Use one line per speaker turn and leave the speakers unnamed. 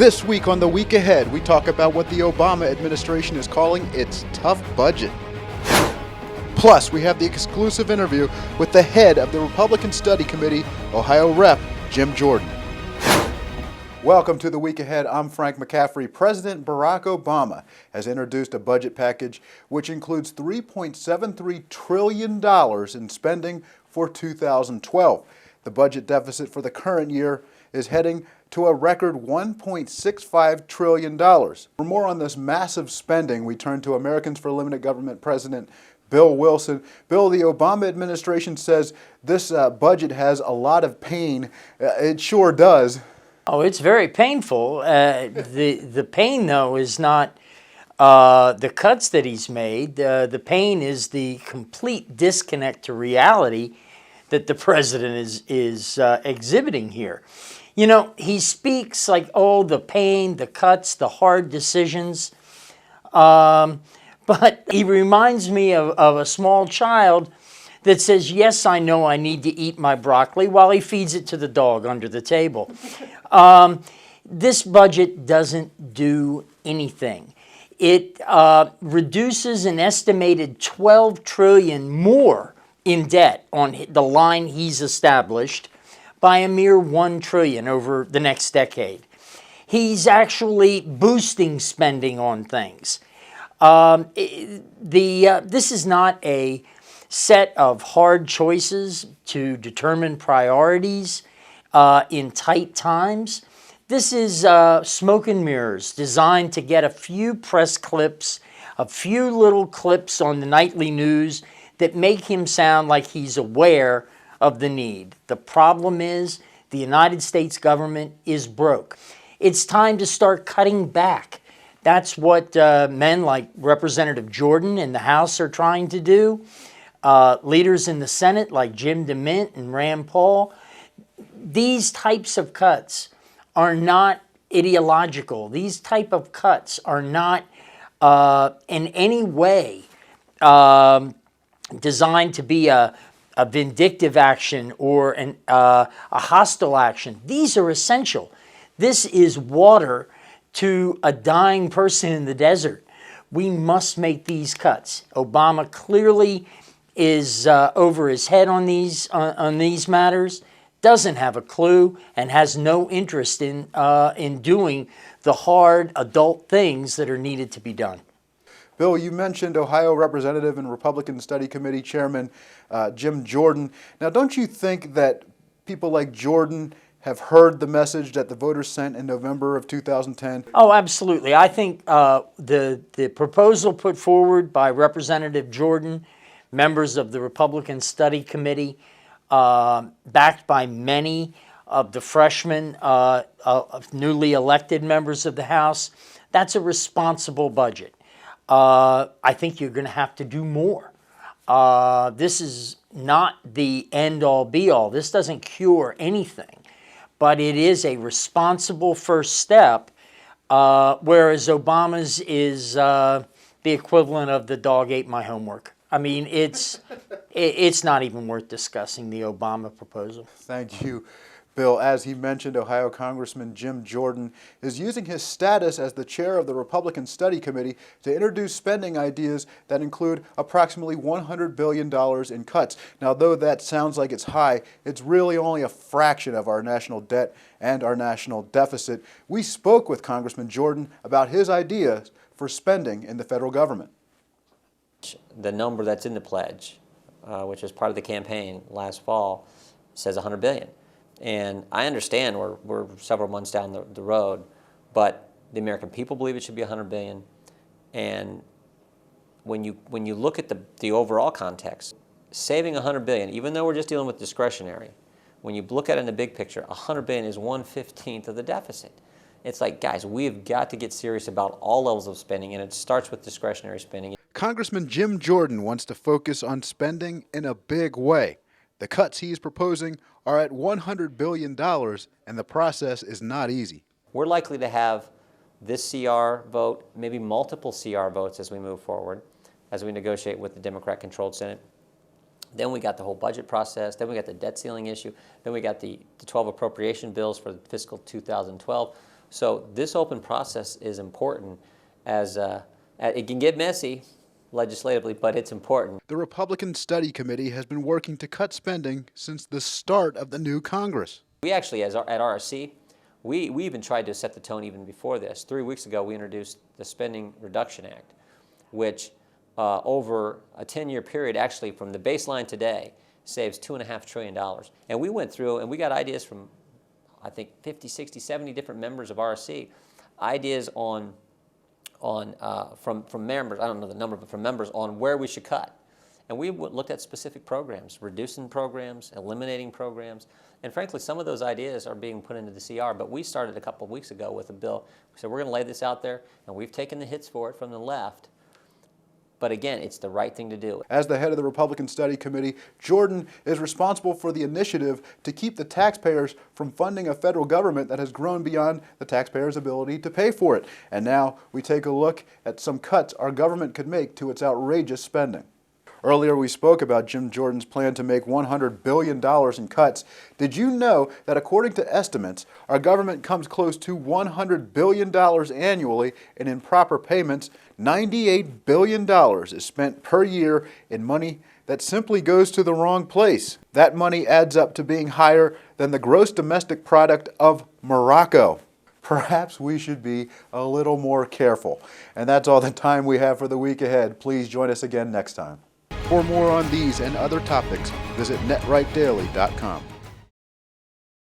This week on The Week Ahead, we talk about what the Obama administration is calling its tough budget. Plus, we have the exclusive interview with the head of the Republican Study Committee, Ohio Rep. Jim Jordan. Welcome to The Week Ahead. I'm Frank McCaffrey. President Barack Obama has introduced a budget package which includes $3.73 trillion in spending for 2012. The budget deficit for the current year is heading to a record $1.65 trillion. For more on this massive spending, we turn to Americans for Limited Government President Bill Wilson. Bill, the Obama administration says this budget has a lot of pain. It sure does.
Oh, it's very painful. The pain, though, is not the cuts that he's made. The pain is the complete disconnect to reality that the president is exhibiting here. You know, he speaks like, oh, the pain, the cuts, the hard decisions. But he reminds me of a small child that says, yes, I know I need to eat my broccoli, while he feeds it to the dog under the table. This budget doesn't do anything. It reduces an estimated $12 trillion more in debt on the line he's established by a mere $1 trillion over the next decade. He's actually boosting spending on things. This is not a set of hard choices to determine priorities in tight times. This is smoke and mirrors designed to get a few press clips, a few little clips on the nightly news that make him sound like he's aware of the need. The problem is the United States government is broke. It's time to start cutting back. That's what men like Representative Jordan in the House are trying to do. Leaders in the Senate like Jim DeMint and Rand Paul. These types of cuts are not ideological. These type of cuts are not in any way designed to be a vindictive action or a hostile action. These are essential. This is water to a dying person in the desert. We must make these cuts. Obama clearly is over his head on these matters, doesn't have a clue, and has no interest in doing the hard adult things that are needed to be done.
Bill, you mentioned Ohio Representative and Republican Study Committee Chairman Jim Jordan. Now, don't you think that people like Jordan have heard the message that the voters sent in November of 2010?
Oh, absolutely. I think the proposal put forward by Representative Jordan, members of the Republican Study Committee, backed by many of the freshmen, newly elected members of the House, that's a responsible budget. I think you're going to have to do more. This is not the end-all, be-all. This doesn't cure anything. But it is a responsible first step, whereas Obama's is the equivalent of the dog ate my homework. I mean, it's not even worth discussing, the Obama proposal.
Thank you, Bill. As he mentioned, Ohio Congressman Jim Jordan is using his status as the chair of the Republican Study Committee to introduce spending ideas that include approximately $100 billion in cuts. Now, though that sounds like it's high, it's really only a fraction of our national debt and our national deficit. We spoke with Congressman Jordan about his ideas for spending in the federal government.
The number that's in the pledge, which was part of the campaign last fall, says $100 billion. And I understand we're several months down the road, but the American people believe it should be $100 billion. And when you look at the overall context, saving $100 billion, even though we're just dealing with discretionary, when you look at it in the big picture, $100 billion is 1/15 of the deficit. It's like, guys, we've got to get serious about all levels of spending, and it starts with discretionary spending.
Congressman Jim Jordan wants to focus on spending in a big way. The cuts he is proposing are at $100 billion, and the process is not easy.
We're likely to have this CR vote, maybe multiple CR votes as we move forward, as we negotiate with the Democrat-controlled Senate. Then we got the whole budget process. Then we got the debt ceiling issue. Then we got the 12 appropriation bills for fiscal 2012. So this open process is important as it can get messy legislatively, but it's important.
The Republican Study Committee has been working to cut spending since the start of the new Congress.
We actually, at RSC, we even tried to set the tone even before this. 3 weeks ago, we introduced the Spending Reduction Act, which over a 10-year period, actually from the baseline today, saves $2.5 trillion. And we went through and we got ideas from, I think, 50, 60, 70 different members of RSC, ideas from members, I don't know the number, but from members on where we should cut. And we looked at specific programs, reducing programs, eliminating programs. And frankly, some of those ideas are being put into the CR, but we started a couple of weeks ago with a bill. We said, we're going to lay this out there, and we've taken the hits for it from the left. But again, it's the right thing to do.
As the head of the Republican Study Committee, Jordan is responsible for the initiative to keep the taxpayers from funding a federal government that has grown beyond the taxpayers' ability to pay for it. And now we take a look at some cuts our government could make to its outrageous spending. Earlier we spoke about Jim Jordan's plan to make $100 billion in cuts. Did you know that according to estimates, our government comes close to $100 billion annually in improper payments? $98 billion is spent per year in money that simply goes to the wrong place. That money adds up to being higher than the gross domestic product of Morocco. Perhaps we should be a little more careful. And that's all the time we have for the week ahead. Please join us again next time. For more on these and other topics, visit netrightdaily.com.